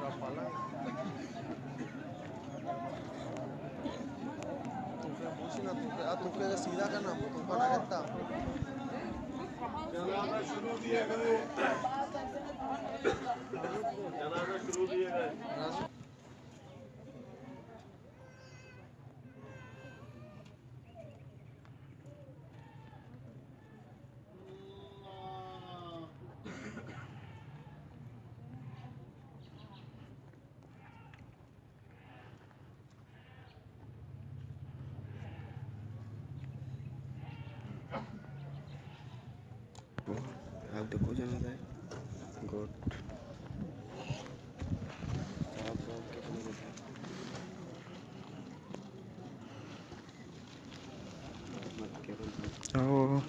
पाला तुके पूछी ना तुके का सीधा करना तुका ना कहता जनाजा शुरू दिए गए जनाजा शुरू दिए गए आप देखो जनाजा है गोट आओ